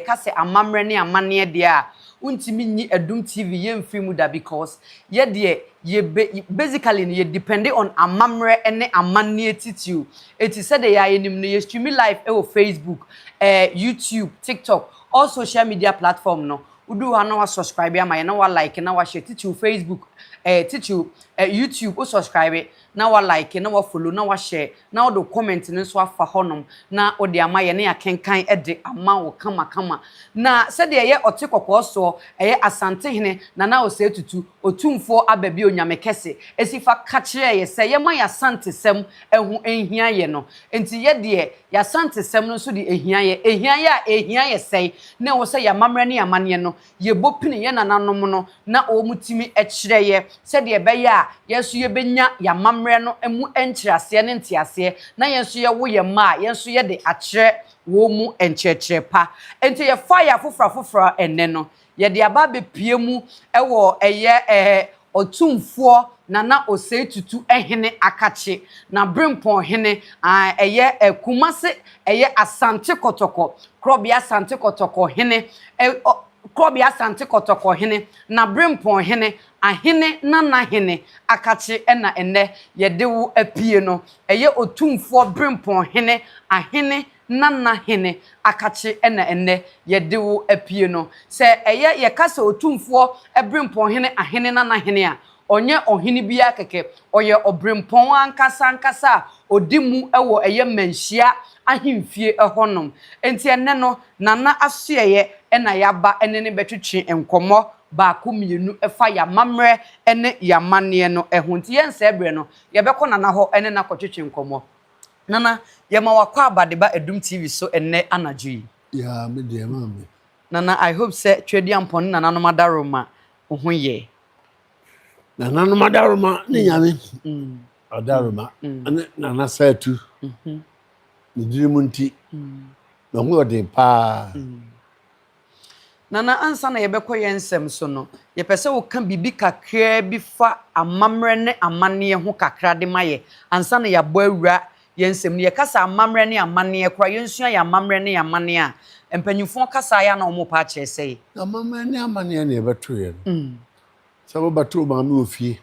ka se amamre ne amane de a untimi nyi Adum TV ye mfiri mu da because ye de ye basically ye depend on amamre ene amane titiu eti said de ya yenim no ye stream live e Facebook YouTube TikTok all social media platform no udu ha na wa subscribe ama ye na wa like na wa share titiu Facebook titiu YouTube o subscribe na wa like na wa follow na wa share na wa do comment ne so afa honom na o de ama ye na ya kenkan e de ama wo kama na said de ye otekokko so Asante Hene na o se tutu otumfo ababi onyame kese esifa ka kire ye se ye ma ya Asante sem ehu ehia ye no enti ye de ya Asante sem no so de ehia ye sei na wo se ya mamre ne amane no ye bopini ye nananom no na o mutimi e kire ye se de be ya yeso ye benya ya mamre no emu enkyerase ne ntiase na yeso ye wo ye ma yeso ye de akire wo mu enkyekire pa enti ye fire fofra enne no ye de aba be pie mu ewo otumfo na osei tutu ehene akache na brimpon hene kumase Asante Kotoko krobia Asante Kotoko hene krobia Asante Kotoko hene na brimpon hene Ahene na hene akache na enne ye de wo apie no otumfo brimpon hene Ahene nana hene akache na enne ye de wo apie no se ye kasa otumfo ebrimpon hene Ahene nana hene a onye ohini bia keke oye obrimpon ankasa odimu ewo manhia ahimfie ehonom enti enne no nana asoye na yaba enne ne betwetwe enkomo ba ko mienu efa ya mamre ene ya mane no ehunti yense ebre no ye beko nana ho ene na kotwetwe enkomo nana ye ma wakwa abadeba Adum TV so enne anadwi ya me de mama nana I hope say twedi ampon nana no madaroma ohun ye nana no madaroma ne nyame adaroma nana satu ni dirimunti na ho odin pa nana ansa na yebekọ yensem so no yepese wo ka bibi kakra bi fa amamre ne amane ho kakra de maye ansa na yabo awura yensem ne yekasa amamre ne amane kra yensua ya amamre ne amane a empanyufo kasa ya na omo pa kyerese amamre ne amane ne yebeto ye sabo bato mama ofie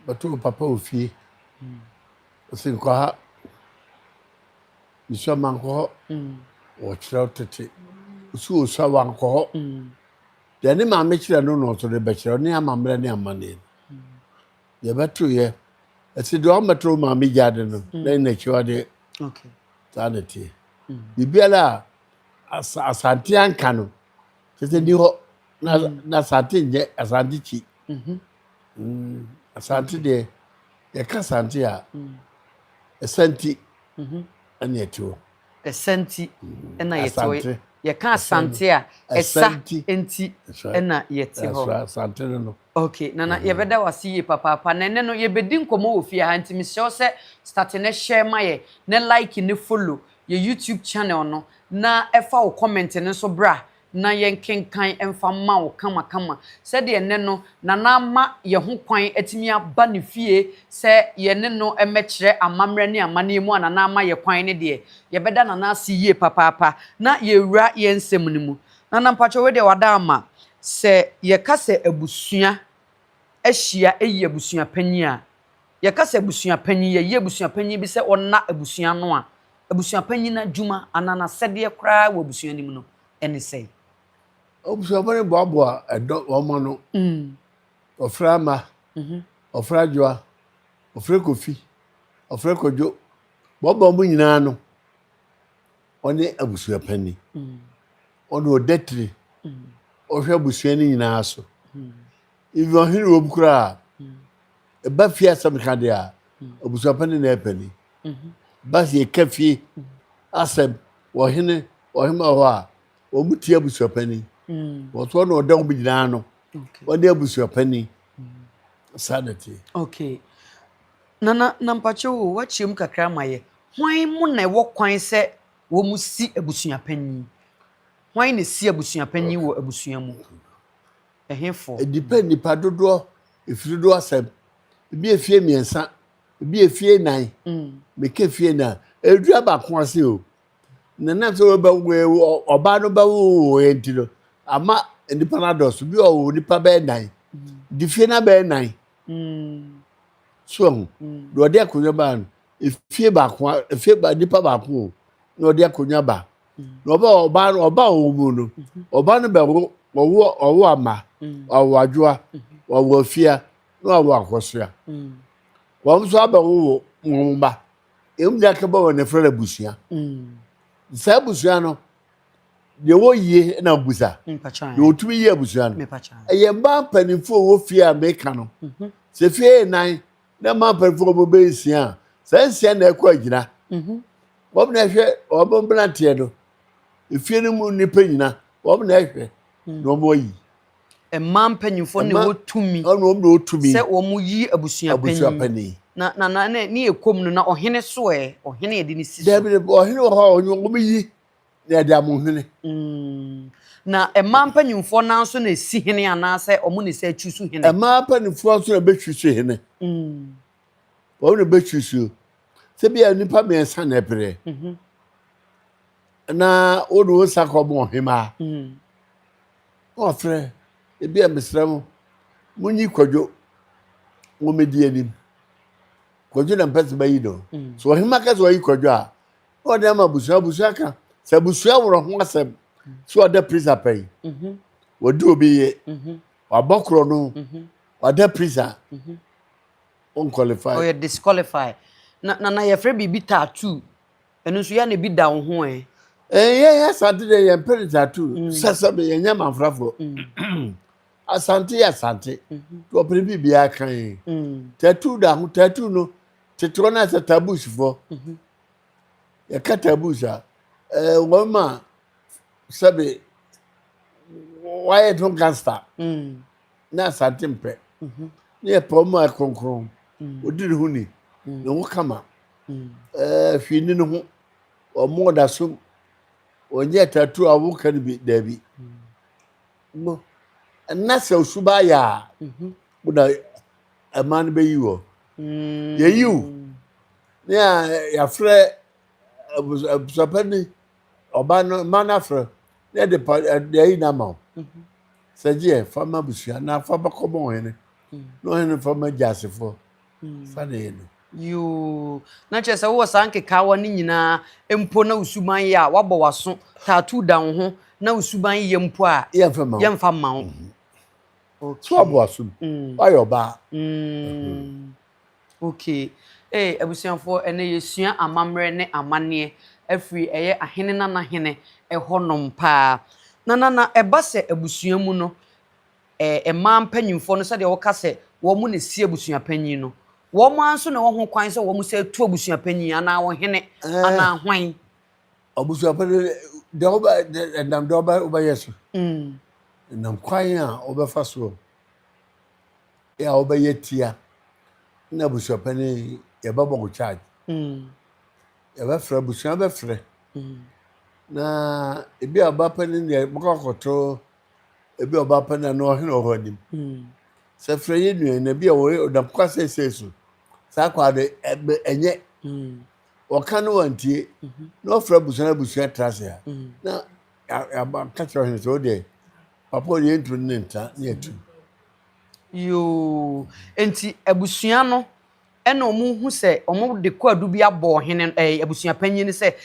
bato papa ofie osinko ha nisha manko o chira tete usu sawanko de ne mama chira no so de be chira ne amamre ne amane yebeto ye esi do ametro mama jade no na chiwa de okay sanity bibiala asante anka no tete ni ho na sante nje asante chi asante de ye ka sante a esanti ene eto esanti ena yeto ye ka asante a esa enti ena yete ho asante no okay nana ye beda wasi ye papa na ene no ye bedi nkomo ofie ha ntimi sho se start na share maye na like ni follow ye YouTube channel no na efa wo comment ne so bra na yenkenkan emfa ma wo kama se de ene no na ma ye ho kwan atimi aba ne fie se ye ne no emekire amamre ne amane mu na ma ye kwan ne de ye beda na asi ye papa na ye wura ye nsem ne mu na mpacho we de wada ama se ye kase abusua ehia eyi abusua panyi a ye kase abusua panyi ye abusua panyi bi se onna abusua no a abusua panyi na djuma anana sede kra wo abusua nim no ene sei Obusuapanin boaboa edo womo no ofra ma ofra joa ofra kofi ofra kojo bobo mu nyina no one abusuapanin ono odetri ohwe abusua ni nyina so ivi ohiri obukura e ba fia sam kade a abusuapanin na epani basi e kafi asem ohene ohema ho a omuti abusuapanin what one or don't be done. What they Abusuapanin sanity. Okay. Nana nampacho what chim kakra maye. Why mu na wo kwan se wo mu si abusuapanin. Why ne si abusuapanin wo abusua mu. Ehefo. It depend ni padodo ifiri do asem. Bi efie miensa, bi efie nan. Me ke fie na. Edu aba ko ase o. na na so be oba no ba wo entino ama nipa na dos bi o nipa be nan di fie na be nan so do de akonya ba no efie ba ko efie ba nipa ba ko no de akonya ba no oba o mu no oba no be wo ama owo adwoa owo afia no owo akosua wo so aba wo mo ba em da ka ba wo ne frere busua sa busua no de wo yie na busa de otumi yie busua no eye ba panifo wo fie America no se fie nan na ma panifo bo be sia sa sia na ekọ agina wo na hwe obo blantie do efie no mu ni panyina wo na hwe no mo yi man panifo ne wo tumi ono mo tumi se wo mu yi abusuapani na ni ekom no na ohene so ohene ye de ni si so David ohene wo ha onyo mo yi na da mo hene na man panifo na so na si hene ana se omo ne se atwisu hene man panifo so na betwisu hene wo na betwisu se bia nipa me nsa na epre na o do sakobo hema o fre e bia mesramo munyi kwadwo wo medi anim kwadwo na mpese bayi do so hema ka so yi kwadwo a o de ma busua ka se busua woro ho asem so o de prison pay wo do obi ye wabokro no o de prison unqualified or you disqualify na ye free bibi tattoo eno so ya na bi da wo ho yeah Saturday ye pere tattoo sasa be ye nya manfrafo asante to pere bibia kan tattoo da ho tattoo no tetro na sa tabush fo ye ka tabush a woma sabe why don't gangster na asante mpe ne pomo akonkron odiri huni no wo kama fini no ho omo da so onye tattoo awu kan bi dabi no na se osuba ya buda aman be yiwo ye yiwu ne ya fre Abusuapanin oba no manafre ne de yi na ma seje fama busua na fa bakomo hene no hene fama jasefo fa ne no you na chese wo sanke kawo ni nyina empo na usuban ya wabo waso tattoo dan ho na usuban ye mpo a yemfa ma wo okay so abo aso ayo ba okay abusianfo ene yesua amamre ne amane afri eye ahene na hene ehonom pa na ebase abusua mu no man panyimfo no se de wo kase wo mu ne si abusua panyin no wo mu anso na wo ho kwan se wo mu se tu abusua panyin ana wo hene ana hwan Abusuapanin de oba ndam de oba yeso nam kwan a obefa so ya oba yetia na Abusuapanin ye babo go charge ya ba fra abusua ba frɛ na ebi abapanin ne mokokoto ebi abapanin na ohene ohonim se frɛ ye nua na bi o da kwase sesu sa kwa de enye o kan wantie no fra abusua trase ya na ya ba catch ohene so de papa ye ntu ne nta ne atu yo enti abusua no ena omu hu se omu de kwadu bi abo ohene abusua panyin se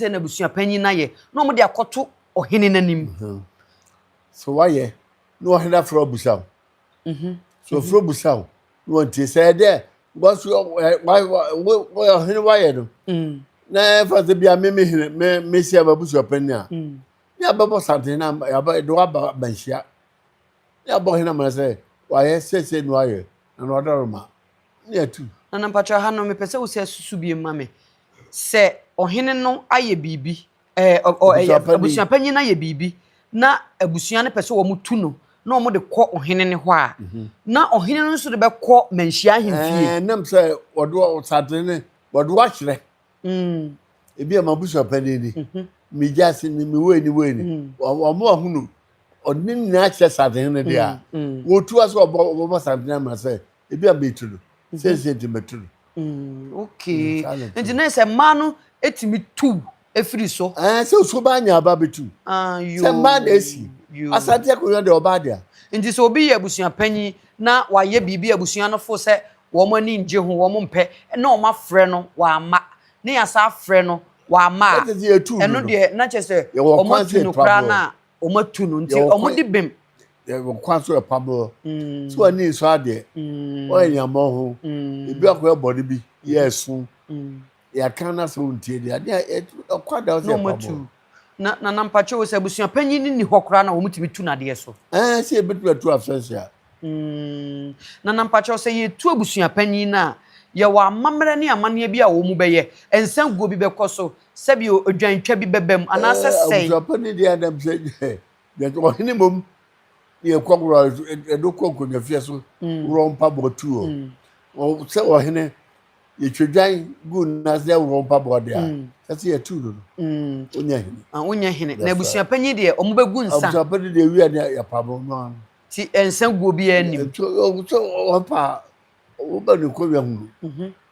na abusua panyin na ye na omu de akoto ohene nanim so why no ohene afro abusua so afro abusua no wantie say there was why ohene why no na fa se bia me si abusua panyin a ya babo sante na ya ba do aba banhia ya bo ohene ma say why say no aye na no odoroma tu na mpacho ha no mepese wo se susu bi mame se ohene no aye bibi abusua panyin na ye bibi na abusua ne pese wo mutu no na omo de kɔ ohene ne hɔ a na ohene no nso de be kɔ manhia ahemfie nam se wodo satene wodo akyere ebi Abusuapanin ni mi jase ni mi weni omo ahunu odin na akyere satene de a wotu aso obo satene ma se ebi abetulo se metulu okay nti na se ma no etimi tu efiri so so so ba nya aba betu se ma na esi asante akonya de oba dia nti so obi ye abusuapanyin na waye bibi abusua no fo se wo mo ani nje ho wo mo mpe na o ma frɛ no wa ma ne ya sa frɛ no wa ma eno de na chese o mo tu no kra na o ma tu no nti o mo di bem wo kwanso e pabo so ani so ade o enyamo ho ebi akwa body bi yesu ya kana so ntie de ade kwada o se pabo na mpache wo se abusuapanyin ni hokra na wo mutimi tu na de so se ebetu tu afense a na mpache wo se ye tu abusuapanyin na ye wa amamre ne amane bi a wo mu beye ensan guo bi bekoso sebi odwantwa bi bebam anase sei abusuapanyin de adam se de to hene mom ye kwagro edo kokonya fie so rompa botu o se o hene ye twedwan gu na se rompa bode a se ye tu no onya hene na abusuapanyin de o mu begu nsa abusuapanyin de wi na ya pabo no ti ensan guo bi anim o pa o ba ni ko hu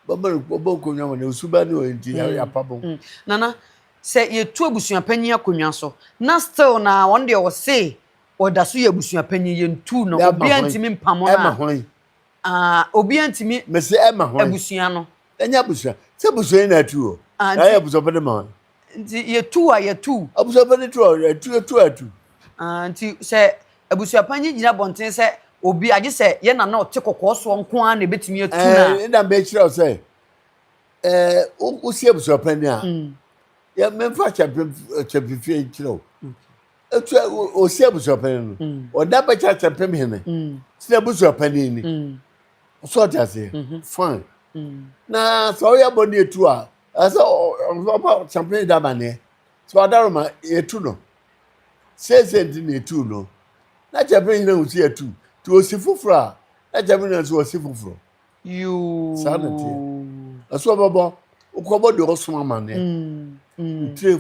baba ni ko ko nya na usuba ni o enti ya pabo nana se ye tu abusuapanyin akonwa so na still na won de o se o da so ye abusuapanyin ye ntu no obi antimi mpamo na obi antimi mese ema ho abusua no enya abusua se abusua na tu o na ye abusuapanyin ma nti ye tu ye tu abusuapanyin tu ye tu nti se abusuapanyin gina bonten se obi age se ye na o te kokoso nko a na betimi atu na na be kire o se o si abusuapanyin a ya memfa chapifie kire o etu o si abusuapanyin no o da ba chapem hene si abusuapanyin ni so ta se fine na so ya boni etu a asa o champagne da ba ne so adaroma etu no sesenti na etu no na champagne na usi etu to osi fufura na champagne na so osi fufuro you sanity aso babo ukobo de osuma mane tre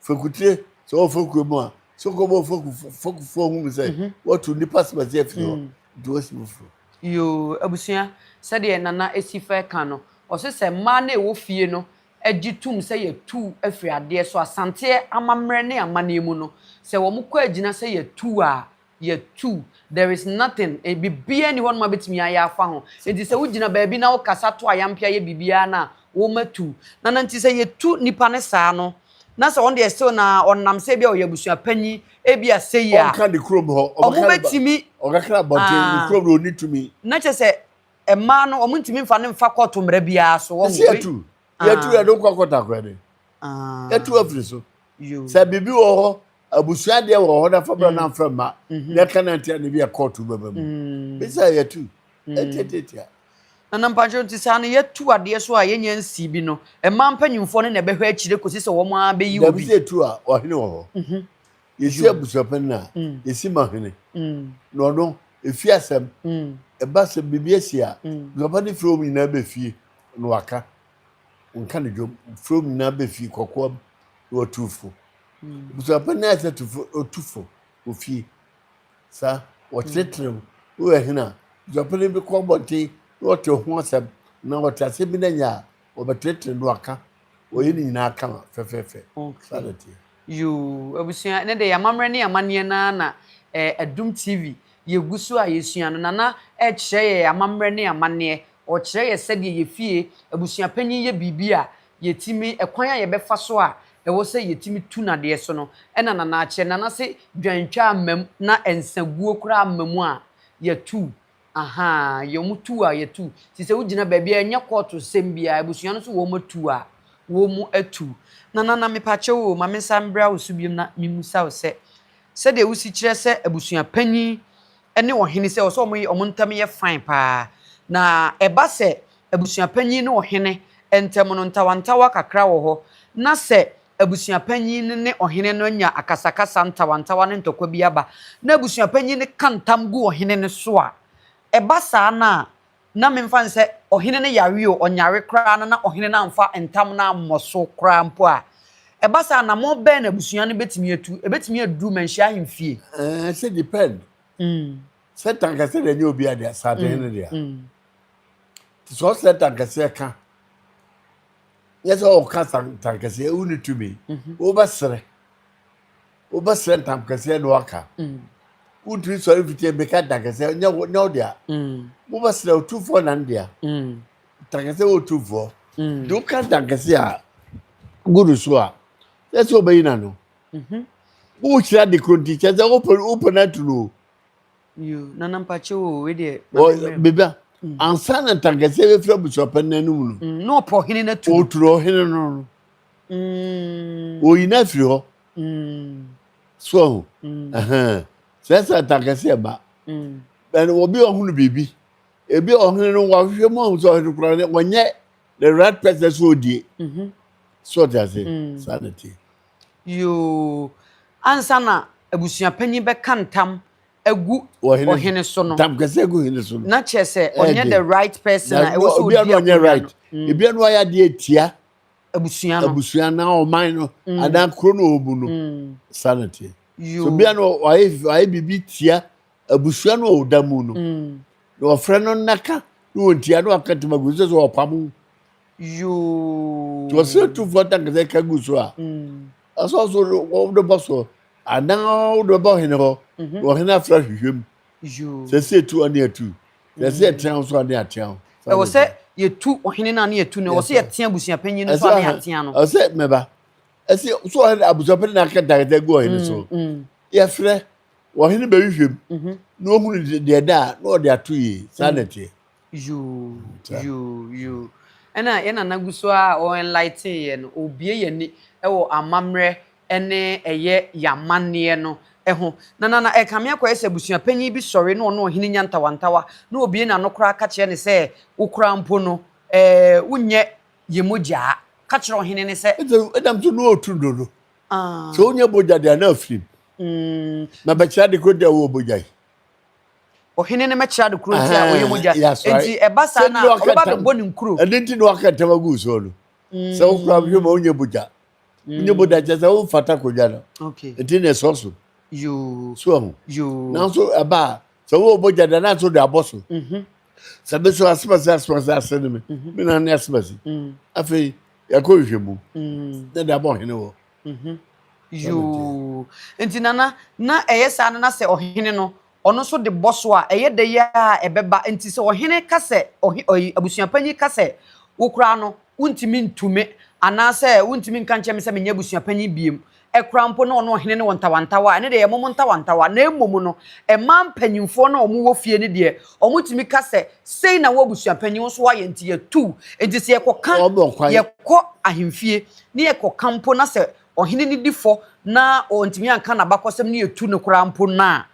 fokutire so foku mu a so kobo foku hu say what to nipa se fio do osi fufuro you abusua se de nana esifa ka no o se ma na ewo fie no agitum se ye tu afiri ade so asante amamre ne amane mu no se wo mukọ agina se ye tu a ye tu there is nothing e bibia ni won ma betimi aya afa ho enti se wugina ba bi na wo kasa to ayampia ye bibia na wo matu na nti se ye tu nipa ne saa no na se on de still na onam se bia o ye abusuapanyin e bia se ya on kan de krom ho o betimi o kakra bonte ni krom no ni tumi na che se ema no o muntimi mfa ne mfa koto mra bia so wo se ye tu ya do kwakota kwede ya tu afri so se bibi wo ho abusuade wo ho da fabra na mframa na kanantia ne bia koto babam bisa ya tu etetetia na mpacho ntisa na yetu ade so a yenya nsi bi no ema mpanyimfo ne behwe akire kosi se wo ma be yi obi da bi tu a ohene wo ho yesi abusuapanyin na yesi mahene no no efi asem eba se bibi esia gobani from ina be fie no waka nka ne jom from ina be fie kokko no tufo abusuapanyin na se tufo ofie sa o tretrem o ehina abusuapanyin be ko bonte what your whatsapp na what I say bi na nya obetrete no aka oyi ni nyina aka fefefe sanity you abusua ne de yamamre ne yamane na Adum TV yegusu a yesua no na kire ye yamamre ne yamane o kire ye sede ye fie abusuapanyin ye bibia yetimi ekwan a ye befa so a ewo se yetimi tu na de so no na na kire na se dwantwa amam na ensaguo kura amamu a ye tu aha ye mutu a ye tu ti se wugina ba bia nya koto sembia abusua no so wo matu a wo mu atu na mepache wo ma mensambra wo subiem na mimusa wo se de wusi kire se abusua panyin ene ohene se wo so omontam ye fine pa na eba se abusua panyin ne ohene entem no ntawantawa kakra wo ho na se abusua panyin ne ohene no nya akasakasa ntawantawa ne ntokwa bi aba na abusua panyin ne kantam gu ohene ne so a eba saa na memfa nse ohene ne yare o onyare kra na ohene na amfa entam na amoso kra mpo a eba saa na mo be na busua ne betimi atu ebetimi adu manhia ahemfie se depend se tanka se de nyo bi ade sa de ne dia so se tanka se ka Yes, all cats and tankers, you need to be. Oversere. Oversere tankers, no waka. Would you so if you make a tankers, no, dear. Oversere 2 for Nandia. Tankers, 2 for. Do cat tankers, good as well. That's obey no. Who shall the country teachers open that to know? You Nana Pacho, with it. Baby, and son and tankers, every flubs open and no poor Hene to oh, throw him. Oh, you nephew. So, that's a tankers about. And it will be on baby. A bit on him while your mom saw him crying when yet the rat person so dear. So that's it. Sanity. You ansana Abusuapanin be kantam egu Ohene so no. Tam kase egu Hene so. Na che se onye the right person e wo so di onye right. E bia no ya de etia abusua na o man no adan kro no obu no. Sanity. So bia no why bibi tia abusua no odamu no. No friend no naka no tia no akatema guzo so opamu. To say to for tan kase ka guzo a. Also so the boss and now the boy in ho Hene fresh him say 2 on near 2 they say 10 so near 10 e wo say ye 2 Ohene na near 2 ne wo say ye tia Abusuapanin no so near 10 no I say meba I say so Abusuapanin na ka da go Hene so ye frɛ Ohene be hwehwem no hu de da no de ato yi sanity you ena na guso a o enlighten ye no obie ye ni e wo amamre ene eye yamane no eho na e kame akwa ese Abusuapanin bi sori no no Ohene nya ntawantawa na obie na no kra ka kire ne se ukura mpo no unye yemogya ka kire Ohene ne se edam to no otu dodo so unye bogya de na afrim na ba kira de kro de wo bogya Ohene ne mekira de kro nti a oyemogya enti e basa na oba be boni nkuro edinti no akata magu so no so ukura bi mo unye bogya unye bogya jaza wo fata kogya no okay enti ne so you now so aba so wo bogya da na so de aboso sabe so asma me na ne asma afi yakohwemu na da bo Hene wo you enti na eyesa na se Ohene no ono so de boso a eye de ya ebeba enti se Ohene ka se Abusuapanin ka se ukura no untimi ntume ana se untimi nka nche me se menye Abusuapanin biem ekura mpo na ono Ohene ne wontawantawa ene de ye momo ntawantawa na emomu no man panyimfo na omu wo fie ne de omu timi ka se sei na wo Abusuapanin so wa ye nti ye tu enti se ye ko ahemfie ne ye ko kampo na se Ohene ni difo na ontimi anka na bakosem ne ye tu ne kura mpo na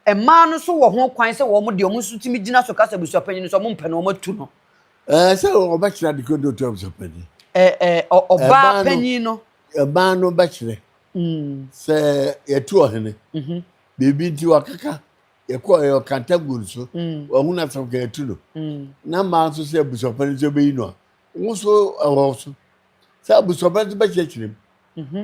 man no so wo ho kwan se wo mo de omu so timi gina so ka se Abusuapanin so mo mpa na omu tu no se o ba kira de ko do to Abusuapanin oba panyin no ba no ba kire se ye tu Ohene bebi nti wakaka ye ko ye kanta gun so wo hu na so ka ye tu no na ma so se Abusuapanin so be yi no wo so awo so se Abusuapanin ba kire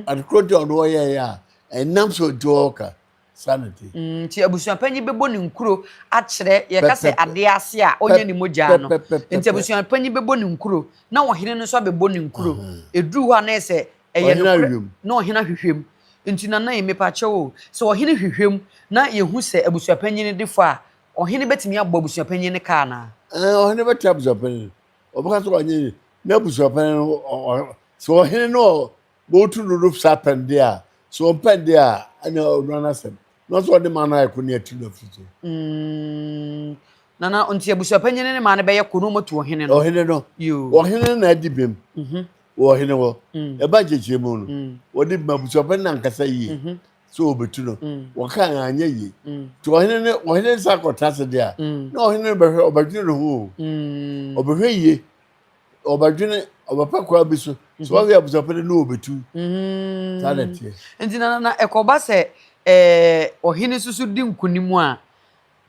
and kroto on ye ya enam so joka sanity ti Abusuapanin be boni nkuro a kire ye ka se ade ase a onye ni mogya no nti Abusuapanin be boni nkuro na Ohene no so be boni nkuro eduru ho na se eye no Ohene hwehwem nti na yemepa chewo so Ohene hwehwem na yehu se Abusuapanin defo a Ohene betimi abọ Abusuapanin ne ka na Ohene beti Abusuapanin obaka so onye na Abusuapanin so Ohene no go to the roof sapende a so pende a ana rana sem no so de man na ekuni ati no fito na nti Abusuapanin ne ma ne be ye kono motu Ohene no Ohene no Ohene na adibem Ohene wo e ba jeje mu no wodi Abusuapanin na nkasa yi so obetu no wo kan anya yi to Ohene sa kotase de a na Ohene be hwe obadwene ho obehwe yi obadwene obapa kwa bi so so we Abusuapanin no obetu talent nti na ekoba se Ohene susu di nkunimu a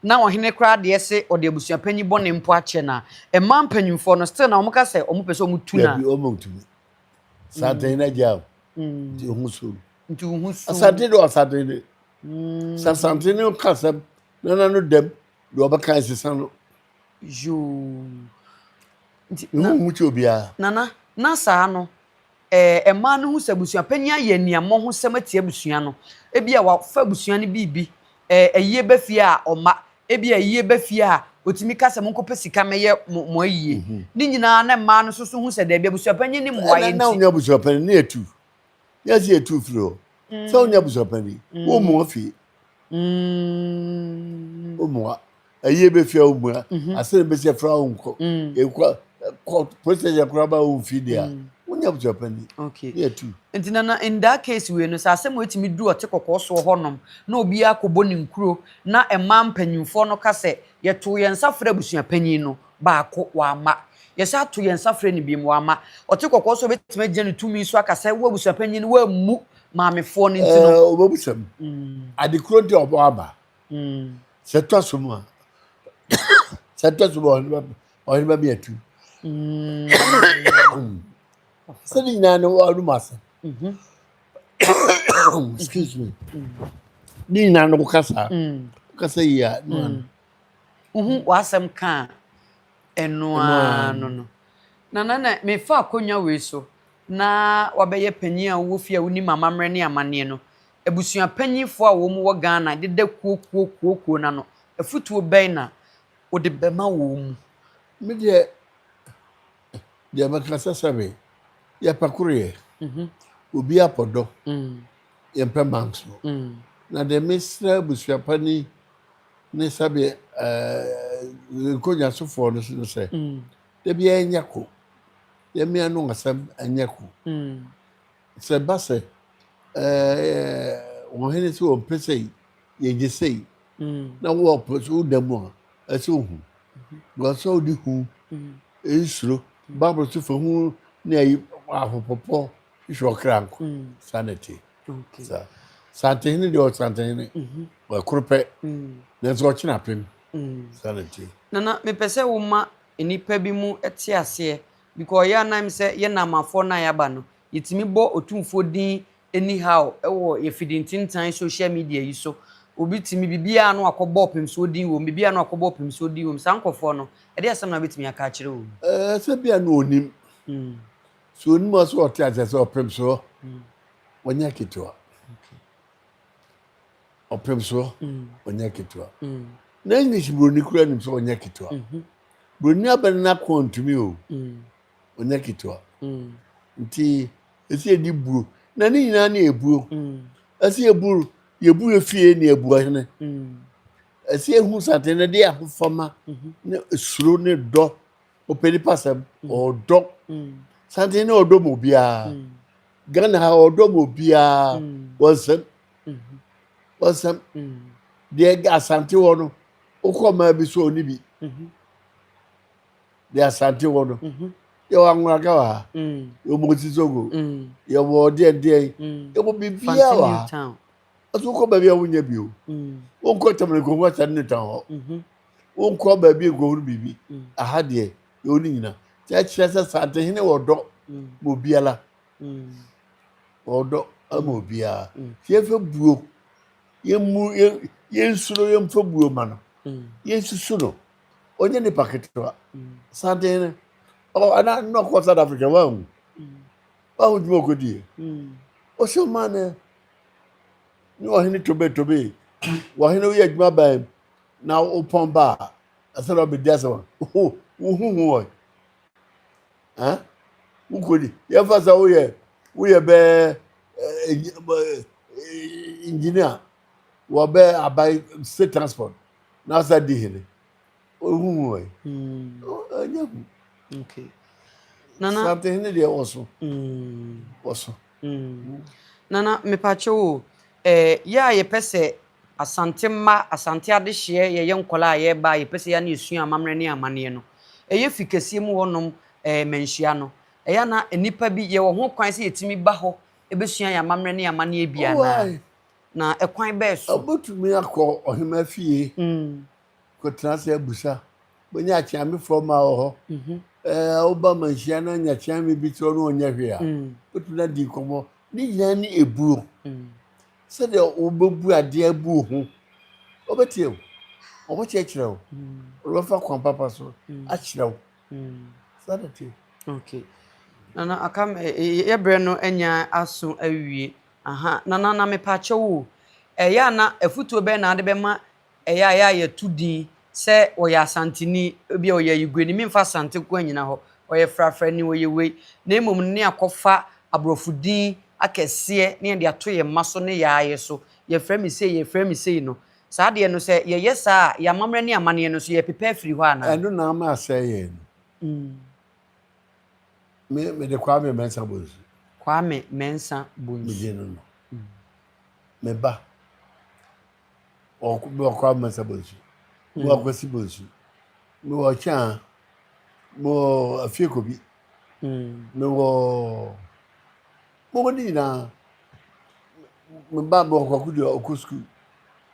na Ohene kra de se ode Abusuapanin bone mpo ache na man panyimfo no still na omka se omupese omutu na bi omutumi sate na jaw di husu nti husu asate do asate de sasante ne kasam na no dem do obaka sisa no yo nti na mucho bia na sa no ɛma no ho sɛ abusuapanyin ayɛ nneɛma ho sɛm atie abusua no ebi a wafa abusua no bibi ɛyie bɛfie a ɔma ebi a ɛyie bɛfie a otimi ka sɛ monkɔpɛ sika mɛyɛ mo ayie ne nyinaa na mmaa no soso ho sɛ daabi abusuapanyin ne mmoa yɛ nti na wonya abusuapanyin ne etu yɛsi etu firi hɔ sɛ wonya abusuapanyin wo mu afie wo mu ayie bɛfie wo mu asɛn bɛsi afra wo nkɔ ekɔ process yakura ba wo mfi dia wonya abusuapanyin okay ne etu nti na in that case we no sa asɛm wetimi du ɔte kɔkɔɔ so hɔnom na obi akɔbɔ ne nkuro na ɛma mpanyimfo no ka sɛ yɛto yɛn nsa frɛ abusuapanyin no baako wama yɛsɛ ato yɛn nsa frɛ ne bi mu wama ɔte kɔkɔɔ so betimi agye ne tumi so aka sɛ wo abusuapanyin no wa mu maamefoɔ no nti no obobusam adekuro nti ɔbɔ aba sɛ tɔ so mu a sɛ tɔ so mu ɔhene ba bi atu sɛ ne nyinaa no ɔno asɛm excuse me ne nyinaa no wokasa yi a no wasɛm ka ɛnoa no na mefa akonnwa wei so na wabɛyɛ panyin a wo fie a woni mamammerɛ ne amanneɛ no abusua panyinfo a wo mu wɔ Ghana deda kuo na no afutuo bɛn na wode bɛma wo mu me deɛ makasa sɛbe yɛpakoroyɛ obi apɔdɔ yɛmpɛ manso na de mesra abusuapani ne sɛbe nkonnwasofoɔ no so sɛ da biara nyɛ ko yɛmea no asɛm anyɛ ko sɛ ba sɛ wɔhene sɛ wɔmpɛ sɛ yɛgye sei na wɔpɛ sɛ woda mu a ɛsɛ ohu wɔsɛ wode hu ɛnsuro bible so fa hu ne ayi ahopɔpɔ hwehwɛ ɔkra nko sanity santehene deɛ ɔsantehene wɔkoro pɛ nanso ɔkyena apem sanity nana mepɛ sɛ wo ma nnipa bi mu te aseɛ because ɔyɛ anam sɛ yɛ namafoɔ na yɛaba no yɛtumi bɔ otumfoɔ din anyhow ɛwɔ yɛfidi ntintan social media yi so obi timi bibia no akɔbɔ pemso din wɔ bibia no akɔbɔ pemso din wɔ san kɔfoɔ no ɛde asɛm na betimi aka kyerɛ wo sɛ bia no onim so onim aso ɔte asɛ sɛ ɔpemso wɔnya ketewa ɔpemso wɔnya ketewa na English broni kura nim sɛ wɔnya ketewa broni abɛn na kɔntumi o wɔnya ketewa nti esi edi buo na ne nyinaa na ebuo esi eburu yebu efie ne ebu ahene esi ehu sate ne de ahofama ne esuro ne dɔ openi pasam ɔdɔ sate ne ɔdɔ mo bia Ghana ha ɔdɔ mo bia wɔsɛm de asante wɔ no okɔ ma bi so oni bi de asante wɔ no yɛ wɔ anwuraka wa yɛ wɔ Motizogo yɛ wɔ deɛ yɛ wɔ bibia wa aso kɔ baabi a wonya bio wonkɔ tamale kongo sɛ ne tan hɔ wonkɔ baabi gohuru bibi aha deɛ yɛ oni nyina kyɛ kyerɛ sɛ santehene wɔdɔ mo biala wɔdɔ ama obiara yɛfɛ buo yɛnsuro yɛmfa buo ma no yɛnsusu no ɔnyɛ nipa ketewa santehene ana nnɔkɔ South Africa wahu dwuma ɔkɔdie ɔhyɛ ma no ni ɔhene tobe wɔhene woyɛ adwuma ban na wopɔn ba a ɛsɛ na ɔbɛdi asɛm wohuhu wɔ wokɔdi yɛmfa sɛ woyɛ bɛɛ engineer wɔbɛ aban state transport na asa di hene wohuhu wɔ ɛnyɛ hu nana santehene deɛ wɔ so nana mepakyɛ wo yɛ a yɛpɛ sɛ asante mma asante adehyeɛ yɛyɛ nkɔla a yɛba yɛpɛ sɛ yɛ ne esua amammerɛ ne amanneɛ no ɛyɛ fi kɛseɛ mu hɔnom manhyia no ɛyɛ na nipa bi yɛwɔ ho kwan sɛ yɛtumi ba hɔ ɛbɛsua yɛ amammerɛ ne amanneɛ bi na ɛkwan bɛɛ so ɔbɛtumi akɔ ɔhema fie kɔtena sɛ abusa bɛnya akyeamefoɔ ma wɔ hɔ woba manhyia no anya kyeame bi tɛ no ɔnyɛ hwee a wotumi na di nkɔmmɔ ne nyinaa ne ɛbuo sɛdeɛ wobɛbu adeɛ bu ho ɔbɛtie wo ɔbɛkyerɛkyerɛ wo ɔbɛfa kwan papa so akyerɛ wo sɛdeɛ okay Nana akam yebre no anya aso awie aha nana na mepache wo eya na afutuo be na ade be ma eya ya tudin se oya asantini bi oya igweni memfa sante ko anyina ho oya frafra ni oya we na emom ne akofa abrofudin akese ne de ato ye maso ne yaaye so ye fra mi sei no saa de no se ye yesa ya mamre ne amane no so ye pepa afiri ho ana eno na ma aseye me de kwa me mensa bozu Kwame Mensa Bunsu. me no me ba o kwa mensa bozu mo akwasi bozu me wo cha mo afiekobi me wo ni na me ba mo kwa kudi o school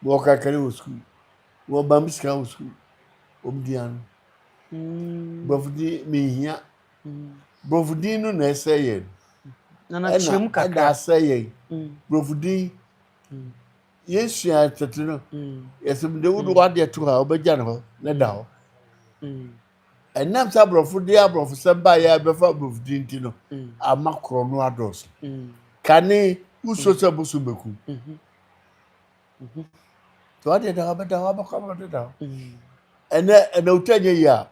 mo ka kare o school mo ba miska o school obdian brofudi me hia brofudi no na eseye Nana chim kakra da say brofudi yesu atetino yesum de wudu wade to ha obeja ne ho ne da ho enam sa brofudi abrofu samba ya befa brofudi ntino amakro no ados kane uso se busu beku to ade da ba da ba ka ba da ene utanye ya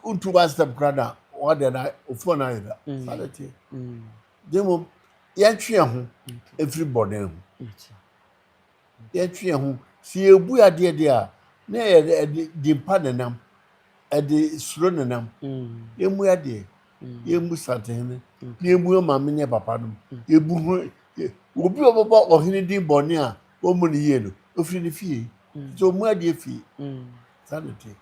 untu wa step krada wade na ofo na ida salati demo yatwe ho everybody ho yatwe ho si ebu ade de a na di mpa nenam ade suro nenam yemu ade yemu satene yemu mama ne papa no yebu ho obi obobo ohini din boni a o mu ne ye no ofiri ne fie so mu ade fie sanity.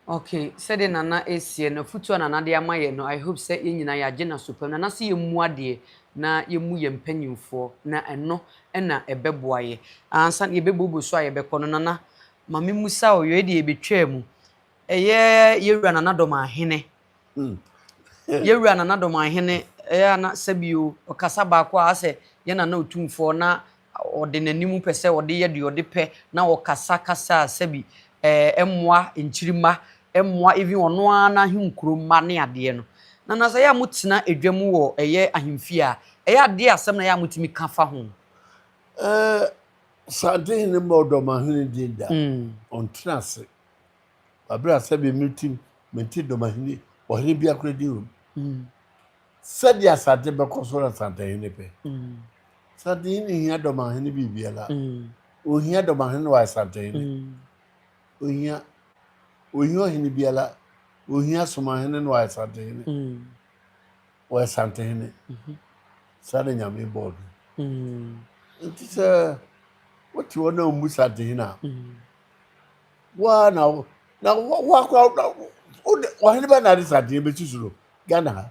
Okay, said nana esie no futu nana de amaye no I hope say yenyina ya gye na super nana se yemu ade na yemu ye mpanyimfo na eno na ebeboaye ansa ye bebubu so aye bekọ no nana mame musa oyo de ebetwa mu eye yewura nana dom ahene yewura nana dom ahene na sabio okasa ba kwa ase ye nana otumfo na ode nanimu pese ode ye de ode pe na okasa kasa sabi emmoa enchirima emmoa even ono ana hinkuroma ne ade no na sa ya mutena edwam wo eye ahemfi a eye ade asem na ya mutimi kafa ho sade ne modoma hene dinda on trase abra sabi meeting menti doma hene o hene bia kredi o sade asade be koso sade hene pe sade hene hia doma hene bibia la o hia doma hene wa sade hene ohia hene biala ohia soma hene no asante hene o asante hene sare nyame board nti se what you wanna mu sante hene wa na wa kwa o hene ba na sante be susuro Ghana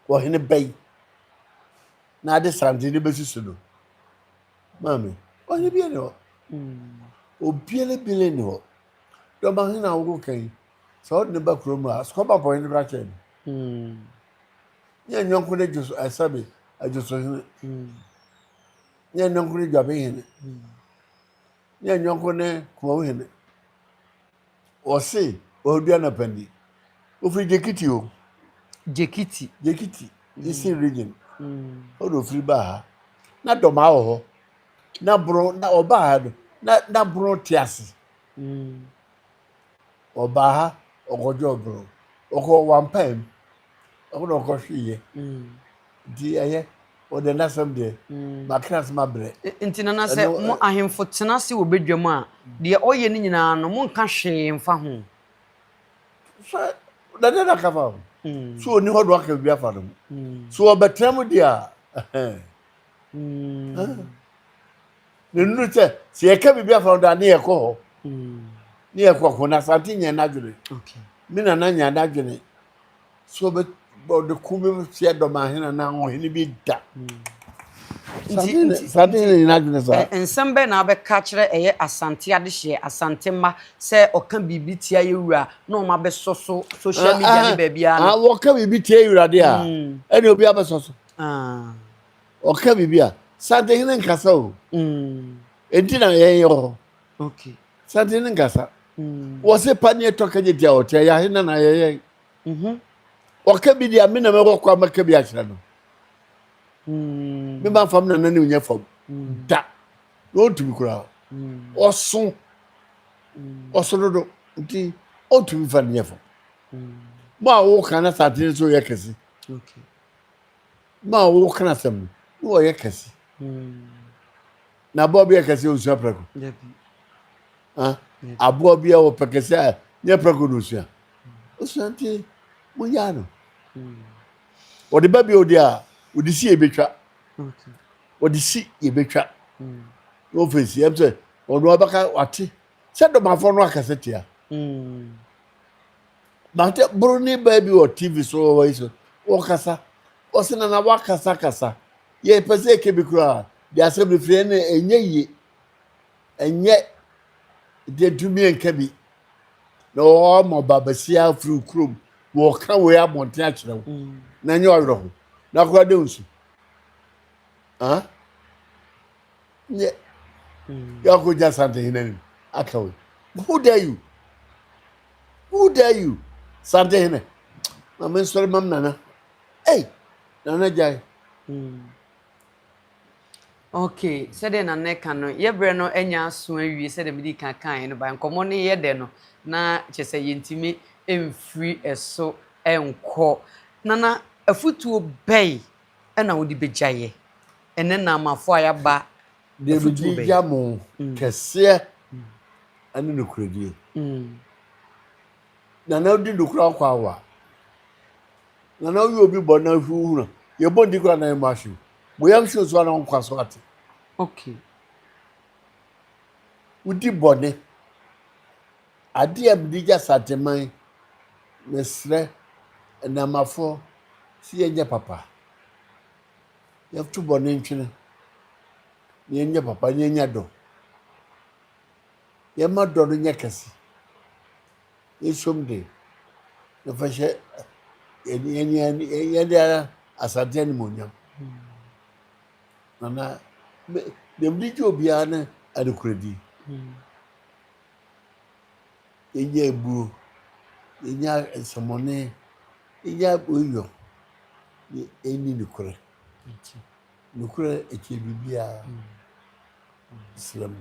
o hene bay na de sante be susuro mami o hene bi no o biele bile no do ma hina wo kan so ne ba krom a skoba point bra chen nya nyonko ne juso asabe ajuso hine nya nyonko ne jabe hine nya nyonko ne ko hine o se o dua na pandi o fi jekiti o jekiti isi region o do free ba ha na do ma ho na bro na oba ha na bro tiasi oba ha ogojo bro oko wampem oko oko hwiye di aye o de nasam de makras mabre nti nana se mo ahemfo tena se obedwam a de oye ni nyina no mo nka hwe mfa ho so da kafa so ni hodo aka bia fa no so obetrem dia ne nuru se ye ka bia fa da ne ye ko ni ekwo na sante nya na dwene okay mi na nya na dwene so be de kumi se do ma hena na ho hene bi da sante ni na dwene sa ensembe na be ka kire eye asante ade hye asante ma se oka bibi tia yewura na o ma be soso social media ne ba bia na wo ka bibi tia yewura de a ene obi abe soso o ka bibi a sante hene nkasa o entina ye yo okay sante nkasa wo se pani etoka je dia o tia ya hena na ye oka bi dia me na me kwa maka bi akyere no me ba fam na na ne nya fam da no tumi kura oso do nti o tumi fa ne fam ma wo kana satire so ye kesi okay ma wo kana sam wo ye kesi na bobi ye kesi o sua preko abo bi o pekesi a nye preko no sua o sua nti mo ya no o de baby o dia o di si e betwa okay o di si e betwa no face e say o no abaka wate se do mafo no akasete a Mate bruni baby or TV so waiso. O kasa. O se na wa kasa. Ye pese ke bi kura. Dia se bi free na enye yi. Enye de tumi enka bi. Na o mo babasia fru krum. Wo ka we abonte a kire wo. Na nye owro ho. Na kura de unsu. Ah? Nye. Ya ko ja sante hinani. Akawe. Who dare you? Who dare you? Sante hine. Na men sori mam nana. Hey, nana jai. Okay, said na neka no yebre no enya aso awie said me di kan no ba nkomo ne ye de no na chese yentimi emfiri eso enko nana afutuo bei na wodi bejaye ene na amafo ayaba De bi jamo kese ane no kuradie. Nana odi dukura kwa wa. Nana wi obi bo na hu no. Ye bo ndi kura na mashi. Boyam show so na nkwa so ate. Okay. Udi bone. Ade abdija sateman. Mesre na mafo si enye papa. Ye tu bone ntwene. Ye enye papa ye enye do. Ye ma do no nye kesi. Ye somde. Na fashe ye dia asante ni monyam. Nana dem di obia na adekuradi enya ebu enya samone enya oyo eni nukure eche bibia islam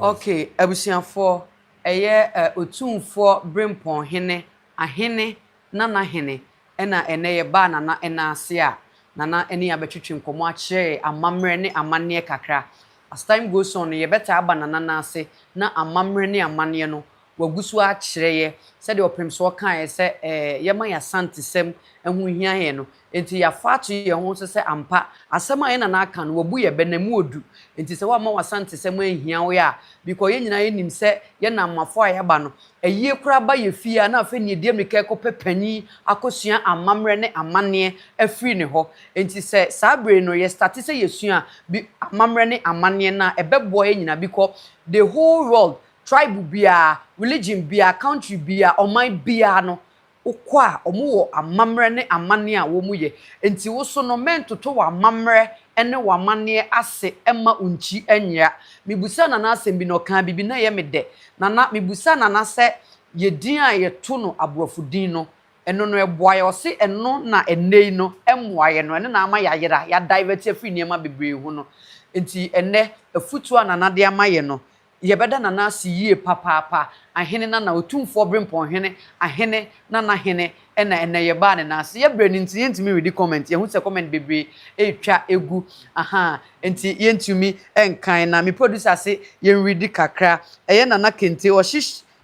okay abusiafo eye otumfo brimpon hene ahene nana hene ena ene ye ba nana ena ase a nana eni abetwetwe nkomo akye amamre ne amanne kakra as time goes on ye beta aba nana na ase na amamre ne amanne no wagusu akyere ye se de opemso kan ye se ye man ya santesem ehu hia he no enti ya fato ye ho se ampa asem aye nana aka no wabu ye benamu odu enti se wa ma wasantesem ahia wo ya because ye nyina ye nim se ye na mafo ayaba no eyie kura ba ye fia na afa ni die meka ekopɛ pani akosua amamre ne amanne afiri ne ho enti se sabre no ye start se yesua bi amamre ne amanne na ebebo ye nyina because the whole world tribe bia religion bia country bia oman bia no ukwa omo amamre ne amanne a wo mu ye enti wo so no mentoto wa amamre ene wa amanne ase ema unchi enya mibusa na na asem bi no kan bibi na ye mede na mibusa na se ye din a ye to no abrofudin no eno no eboa ye ose eno na enei no emoa ye no ene na ama ya yera ya divert afri niema bebre hu no enti ene afutu anana de ama ye no ye beda nana si yie papa ahene na otumfo brimpon hene ahene na hene ena ye ba ne na se ye bre nti yentimi read comment ye hu se comment bebre etwa egu aha enti yentumi enkan na me producer se ye read kakra eye nana kente o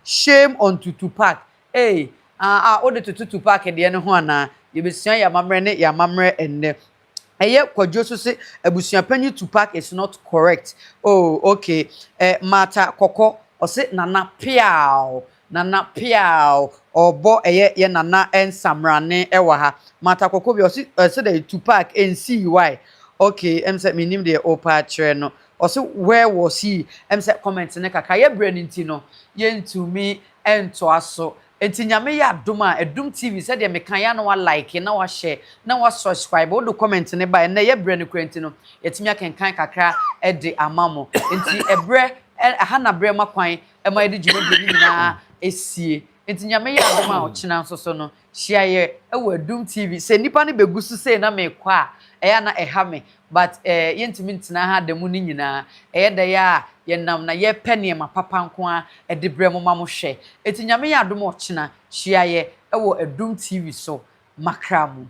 shame on Tupac o de Tupac de ne ho ana ye besua ya mamre ne ya mamre enne eye kwadwo so se abusuapanyi Tupac is not correct. Oh okay. Mata koko o se nana piao obo eye ye nana ensamrane ewa ha mata koko bi o se the Tupac NCY. Okay say minim de opa kire no o se where was he say comment ne kaka ye brand nti no ye ntumi ento aso enti nyame ya adom edum TV said de mekan ya na wa like na wa share na wa subscribe o do comment ne ba na ye brand kwenti no yetimi akenkan kakra e de amamo enti ebre aha na bre makwan e ma de dwuma bi nyina esie enti nyame ya adom a ochina nso so no hia ye ewo Adum TV se nipa ne begusu se na me kwa eya na eha me but yentimi ntina ha da mu ni nyina da ya ye nam na ye pene ma papa nko a de brem ma mo hwe enti nyame ya adom ochina hia ye ewo Adum TV so makramu